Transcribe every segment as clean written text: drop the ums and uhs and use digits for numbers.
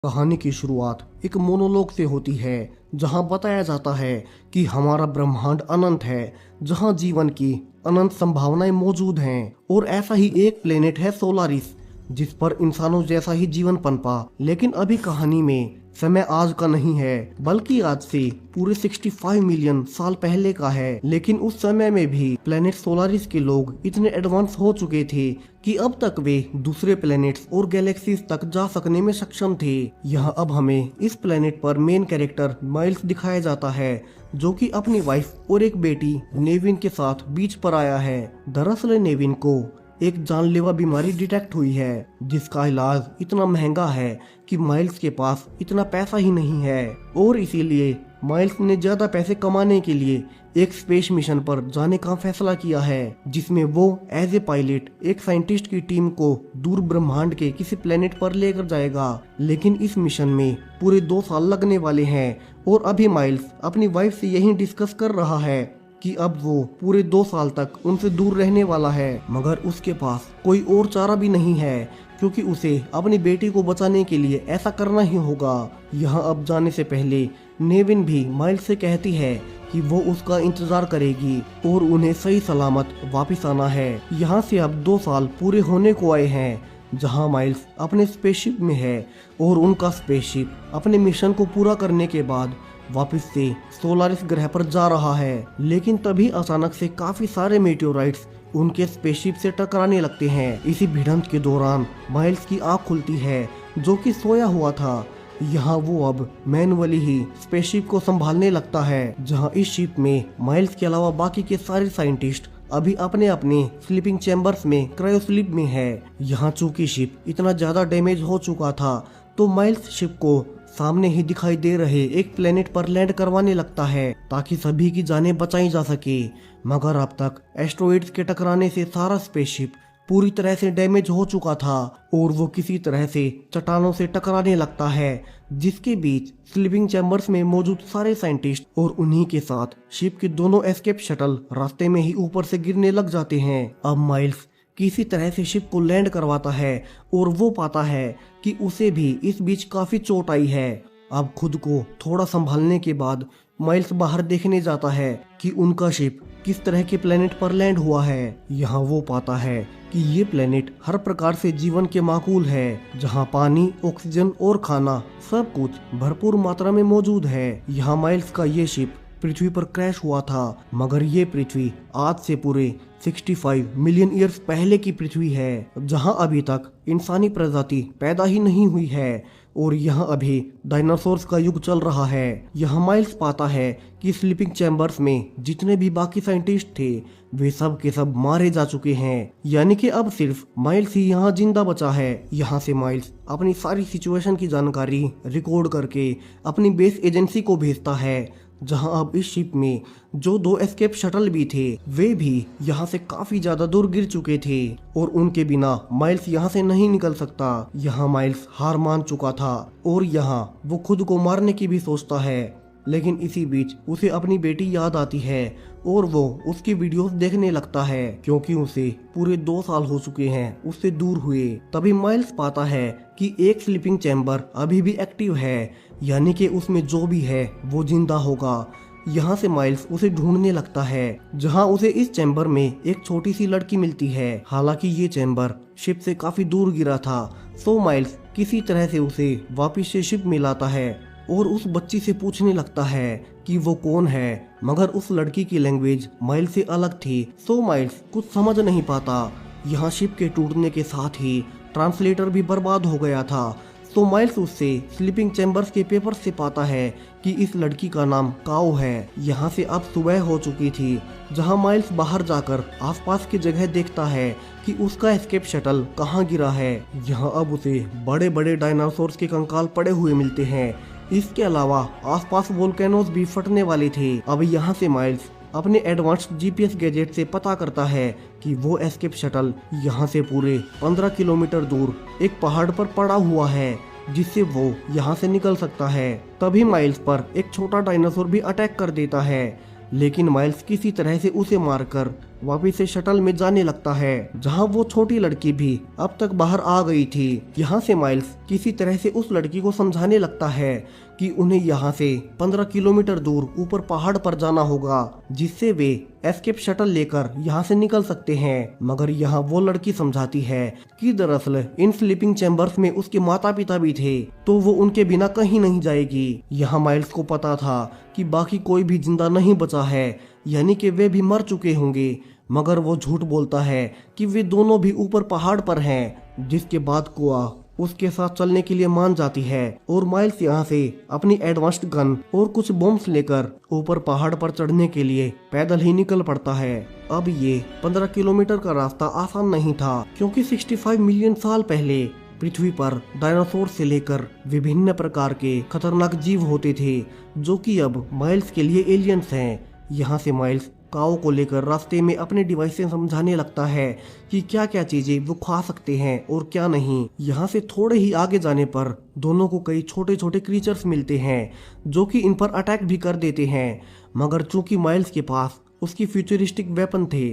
कहानी की शुरुआत एक मोनोलॉग से होती है जहां बताया जाता है कि हमारा ब्रह्मांड अनंत है, जहां जीवन की अनंत संभावनाएं मौजूद हैं। और ऐसा ही एक प्लेनेट है सोलारिस, जिस पर इंसानों जैसा ही जीवन पनपा। लेकिन अभी कहानी में समय आज का नहीं है, बल्कि आज से पूरे 65 मिलियन साल पहले का है। लेकिन उस समय में भी प्लेनेट सोलारिस के लोग इतने एडवांस हो चुके थे कि अब तक वे दूसरे प्लैनेट्स और गैलेक्सीज तक जा सकने में सक्षम थे। यहाँ अब हमें इस प्लैनेट पर मेन कैरेक्टर माइल्स दिखाया जाता है, जो कि अपनी वाइफ और एक बेटी नेविन के साथ बीच पर आया है। दरअसल नेविन को एक जानलेवा बीमारी डिटेक्ट हुई है, जिसका इलाज इतना महंगा है कि माइल्स के पास इतना पैसा ही नहीं है। और इसीलिए माइल्स ने ज्यादा पैसे कमाने के लिए एक स्पेस मिशन पर जाने का फैसला किया है, जिसमें वो एज ए पायलट एक साइंटिस्ट की टीम को दूर ब्रह्मांड के किसी प्लेनेट पर लेकर जाएगा। लेकिन इस मिशन में पूरे 2 साल लगने वाले हैं और अभी माइल्स अपनी वाइफ से यही डिस्कस कर रहा है कि अब वो पूरे 2 साल तक उनसे दूर रहने वाला है। मगर उसके पास कोई और चारा भी नहीं है, क्योंकि उसे अपनी बेटी को बचाने के लिए ऐसा करना ही होगा। यहाँ अब जाने से पहले नेविन भी माइल्स से कहती है कि वो उसका इंतजार करेगी और उन्हें सही सलामत वापस आना है। यहाँ से अब 2 साल पूरे होने को आए हैं, जहाँ माइल्स अपने स्पेसशिप में है और उनका स्पेसशिप अपने मिशन को पूरा करने के बाद वापस से सोलारिस ग्रह पर जा रहा है। लेकिन तभी अचानक से काफी सारे मेटेओराइट्स उनके स्पेसशिप से टकराने लगते हैं। इसी भिड़ंत के दौरान माइल्स की आंख खुलती है, जो कि सोया हुआ था। यहाँ वो अब मैनुअली ही स्पेसशिप को संभालने लगता है, जहाँ इस शिप में माइल्स के अलावा बाकी के सारे साइंटिस्ट अभी अपने अपने स्लीपिंग चैम्बर्स में क्रायोस्लीप में है। यहाँ चूंकि शिप इतना ज्यादा डैमेज हो चुका था, तो माइल्स शिप को सामने ही दिखाई दे रहे एक प्लेनेट पर लैंड करवाने लगता है, ताकि सभी की जानें बचाई जा सके। मगर अब तक एस्ट्रॉइड्स के टकराने से सारा स्पेसशिप पूरी तरह से डैमेज हो चुका था और वो किसी तरह से चट्टानों से टकराने लगता है, जिसके बीच स्लीपिंग चैम्बर्स में मौजूद सारे साइंटिस्ट और उन्हीं के साथ शिप के दोनों एस्केप शटल रास्ते में ही ऊपर से गिरने लग जाते हैं। अब माइल्स किसी तरह से शिप को लैंड करवाता है और वो पाता है कि उसे भी इस बीच काफी चोट आई है। अब खुद को थोड़ा संभालने के बाद माइल्स बाहर देखने जाता है कि उनका शिप किस तरह के प्लेनेट पर लैंड हुआ है। यहाँ वो पाता है कि ये प्लेनेट हर प्रकार से जीवन के माकूल है, जहाँ पानी, ऑक्सीजन और खाना सब कुछ भरपूर मात्रा में मौजूद है। यहाँ माइल्स का ये शिप पृथ्वी पर क्रैश हुआ था, मगर ये पृथ्वी आज से पूरे 65 मिलियन ईयर्स पहले की पृथ्वी है, जहां अभी तक इंसानी प्रजाति पैदा ही नहीं हुई है और यहां अभी डायनासोर्स का युग चल रहा है। यहाँ माइल्स पाता है कि स्लीपिंग चैम्बर्स में जितने भी बाकी साइंटिस्ट थे, वे सब के सब मारे जा चुके हैं। यानी कि अब सिर्फ माइल्स ही यहाँ जिंदा बचा है। यहाँ से माइल्स अपनी सारी सिचुएशन की जानकारी रिकॉर्ड करके अपनी बेस एजेंसी को भेजता है, जहां अब इस शिप में जो 2 एस्केप शटल भी थे, वे भी यहाँ से काफी ज्यादा दूर गिर चुके थे और उनके बिना माइल्स यहाँ से नहीं निकल सकता। यहाँ माइल्स हार मान चुका था और यहाँ वो खुद को मारने की भी सोचता है। लेकिन इसी बीच उसे अपनी बेटी याद आती है और वो उसकी वीडियोस देखने लगता है, क्योंकि उसे पूरे 2 साल हो चुके हैं उससे दूर हुए। तभी माइल्स पाता है कि एक स्लीपिंग चैम्बर अभी भी एक्टिव है, यानी कि उसमें जो भी है वो जिंदा होगा। यहाँ से माइल्स उसे ढूंढने लगता है, जहाँ उसे इस चैम्बर में एक छोटी सी लड़की मिलती है। हालांकि ये चैम्बर शिप से काफी दूर गिरा था, सो माइल्स किसी तरह से उसे वापिस से शिप में लाता है और उस बच्ची से पूछने लगता है कि वो कौन है। मगर उस लड़की की लैंग्वेज माइल्स से अलग थी, सो माइल्स कुछ समझ नहीं पाता। यहाँ शिप के टूटने के साथ ही ट्रांसलेटर भी बर्बाद हो गया था। तो माइल्स उससे स्लीपिंग चैम्बर्स के पेपर से पाता है कि इस लड़की का नाम काओ है। यहाँ से अब सुबह हो चुकी थी, जहाँ माइल्स बाहर जाकर आसपास की जगह देखता है कि उसका एस्केप शटल कहाँ गिरा है। यहाँ अब उसे बड़े बड़े डायनासोर्स के कंकाल पड़े हुए मिलते हैं। इसके अलावा आसपास वोल्केनोज भी फटने वाले थे। अब यहाँ से माइल्स अपने एडवांस्ड जीपीएस गैजेट से पता करता है कि वो एस्केप शटल यहाँ से पूरे 15 किलोमीटर दूर एक पहाड़ पर पड़ा हुआ है, जिससे वो यहाँ से निकल सकता है। तभी माइल्स पर एक छोटा डायनासोर भी अटैक कर देता है, लेकिन माइल्स किसी तरह से उसे मारकर वापिस से शटल में जाने लगता है, जहाँ वो छोटी लड़की भी अब तक बाहर आ गई थी। यहाँ से माइल्स किसी तरह से उस लड़की को समझाने लगता है कि उन्हें यहाँ से 15 किलोमीटर दूर ऊपर पहाड़ पर जाना होगा, जिससे वे एस्केप शटल लेकर यहाँ से निकल सकते हैं। मगर यहाँ वो लड़की समझाती है कि दरअसल इन स्लीपिंग चैम्बर्स में उसके माता पिता भी थे, तो वो उनके बिना कहीं नहीं जाएगी। यहाँ माइल्स को पता था कि बाकी कोई भी जिंदा नहीं बचा है, यानी कि वे भी मर चुके होंगे। मगर वो झूठ बोलता है कि वे दोनों भी ऊपर पहाड़ पर हैं, जिसके बाद कुआ उसके साथ चलने के लिए मान जाती है और माइल्स यहाँ से अपनी एडवांस्ड गन और कुछ बॉम्ब्स लेकर ऊपर पहाड़ पर चढ़ने के लिए पैदल ही निकल पड़ता है। अब ये 15 किलोमीटर का रास्ता आसान नहीं था, क्योंकि 65 मिलियन साल पहले पृथ्वी पर डायनासोर से लेकर विभिन्न प्रकार के खतरनाक जीव होते थे, जो कि अब माइल्स के लिए एलियंस हैं। यहाँ से माइल्स काओ को लेकर रास्ते में अपने डिवाइस से समझाने लगता है कि क्या क्या चीजें वो खा सकते हैं और क्या नहीं। यहाँ से थोड़े ही आगे जाने पर दोनों को कई छोटे छोटे क्रीचर्स मिलते हैं, जो कि इन पर अटैक भी कर देते हैं। मगर चूंकि माइल्स के पास उसकी फ्यूचरिस्टिक वेपन थे,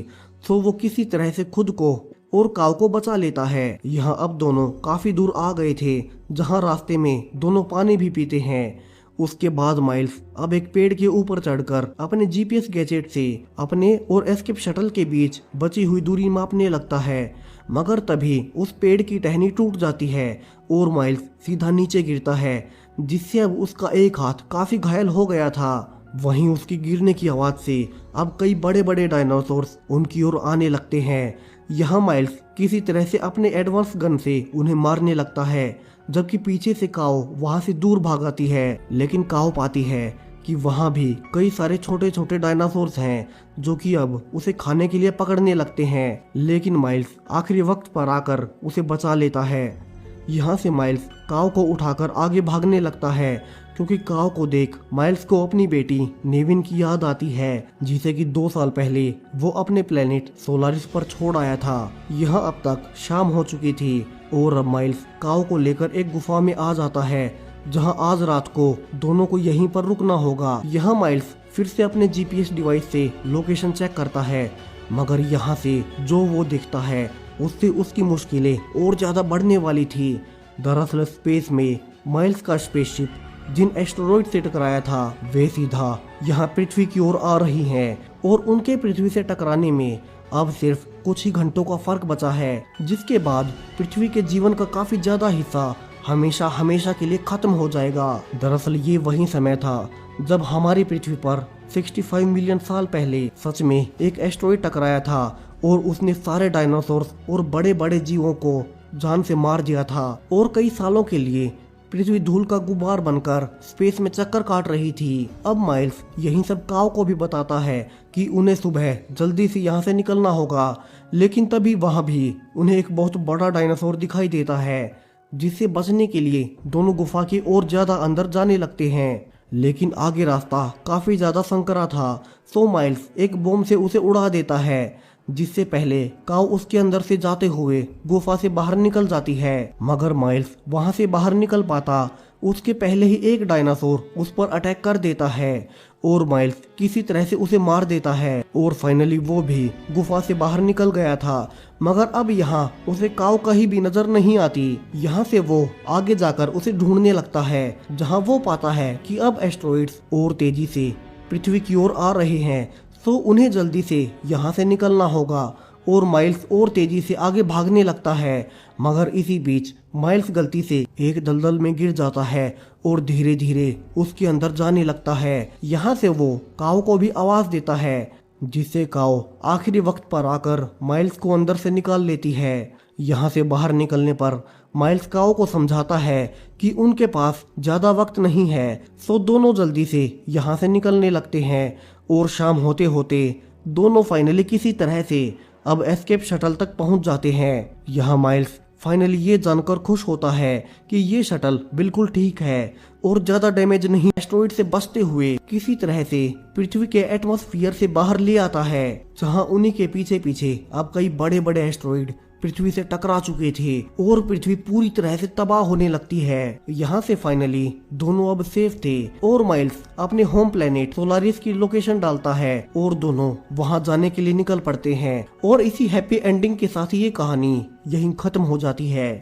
तो वो किसी तरह से खुद को और काओ को बचा लेता है। यहाँ अब दोनों काफी दूर आ गए थे, जहाँ रास्ते में दोनों पानी भी पीते हैं। उसके बाद माइल्स अब एक पेड़ के ऊपर चढ़कर अपने जीपीएस गैजेट से अपने और एस्केप शटल के बीच बची हुई दूरी मापने लगता है। मगर तभी उस पेड़ की टहनी टूट जाती है और माइल्स सीधा नीचे गिरता है, जिससे अब उसका एक हाथ काफी घायल हो गया था। वहीं उसकी गिरने की आवाज से अब कई बड़े बड़े डायनासोर्स उनकी ओर आने लगते हैं। यहाँ माइल्स किसी तरह से अपने एडवांस गन से उन्हें मारने लगता है, जबकि पीछे से काओ वहां से दूर भाग आती है। लेकिन काओ पाती है कि वहां भी कई सारे छोटे छोटे डायनासोर्स हैं, जो कि अब उसे खाने के लिए पकड़ने लगते हैं। लेकिन माइल्स आखिरी वक्त पर आकर उसे बचा लेता है। यहाँ से माइल्स काओ को उठाकर आगे भागने लगता है, क्योंकि काओ को देख माइल्स को अपनी बेटी नेविन की याद आती है, जिसे कि 2 साल पहले वो अपने प्लेनेट सोलारिस पर छोड़ आया था। यह अब तक शाम हो चुकी थी और अब माइल्स काओ को लेकर एक गुफा में आ जाता है, जहां आज रात को दोनों को यहीं पर रुकना होगा। यहाँ माइल्स फिर से अपने जीपीएस डिवाइस से लोकेशन चेक करता है, मगर यहाँ से जो वो दिखता है उससे उसकी मुश्किलें और ज्यादा बढ़ने वाली थी। दरअसल स्पेस में माइल्स का स्पेसशिप जिन एस्टेरॉइड से टकराया था, वे सीधा यहाँ पृथ्वी की ओर आ रही हैं और उनके पृथ्वी से टकराने में अब सिर्फ कुछ ही घंटों का फर्क बचा है, जिसके बाद पृथ्वी के जीवन का काफी ज्यादा हिस्सा हमेशा हमेशा के लिए खत्म हो जाएगा। दरअसल ये वही समय था जब हमारी पृथ्वी पर 65 मिलियन साल पहले सच में एक एस्टेरॉइड टकराया था और उसने सारे डायनासोर्स और बड़े बड़े जीवों को जान से मार दिया था और कई सालों के लिए पृथ्वी धूल का गुबार बनकर स्पेस में चक्कर काट रही थी। अब माइल्स यही सब काओ को भी बताता है कि उन्हें सुबह जल्दी से यहाँ से निकलना होगा। लेकिन तभी वहाँ भी उन्हें एक बहुत बड़ा डायनासोर दिखाई देता है, जिससे बचने के लिए दोनों गुफा की ओर ज्यादा अंदर जाने लगते हैं। लेकिन आगे रास्ता काफी ज्यादा संकरा था, सो माइल्स एक बम से उसे उड़ा देता है, जिससे पहले काओ उसके अंदर से जाते हुए गुफा से बाहर निकल जाती है। मगर माइल्स वहां से बाहर निकल पाता उसके पहले ही एक डायनासोर उस पर अटैक कर देता है और माइल्स किसी तरह से उसे मार देता है और फाइनली वो भी गुफा से बाहर निकल गया था। मगर अब यहाँ उसे काओ कहीं भी नजर नहीं आती। यहाँ से वो आगे जाकर उसे ढूंढने लगता है, जहाँ वो पाता है कि अब एस्टेरॉइड्स और तेजी से पृथ्वी की ओर आ रहे हैं, तो उन्हें जल्दी से यहाँ से निकलना होगा और माइल्स और तेजी से आगे भागने लगता है। मगर इसी बीच माइल्स गलती से एक दलदल में गिर जाता है और धीरे धीरे उसके अंदर जाने लगता है। यहाँ से वो काओ को भी आवाज देता है, जिससे काओ आखिरी वक्त पर आकर माइल्स को अंदर से निकाल लेती है। यहाँ से बाहर निकलने पर माइल्स काओ को समझाता है कि उनके पास ज्यादा वक्त नहीं है, सो दोनों जल्दी से यहाँ से निकलने लगते हैं और शाम होते होते दोनों फाइनली किसी तरह से अब एस्केप शटल तक पहुंच जाते हैं। यहाँ माइल्स फाइनली ये जानकर खुश होता है कि ये शटल बिल्कुल ठीक है और ज्यादा डैमेज नहीं, एस्टेरॉइड से बचते हुए किसी तरह से पृथ्वी के एटमॉस्फेयर से बाहर ले आता है, जहां उन्हीं के पीछे पीछे अब कई बड़े बड़े एस्टेरॉइड पृथ्वी से टकरा चुके थे और पृथ्वी पूरी तरह से तबाह होने लगती है। यहाँ से फाइनली दोनों अब सेफ थे और माइल्स अपने होम प्लेनेट सोलारिस की लोकेशन डालता है और दोनों वहां जाने के लिए निकल पड़ते हैं। और इसी हैप्पी एंडिंग के साथ ये कहानी यहीं खत्म हो जाती है।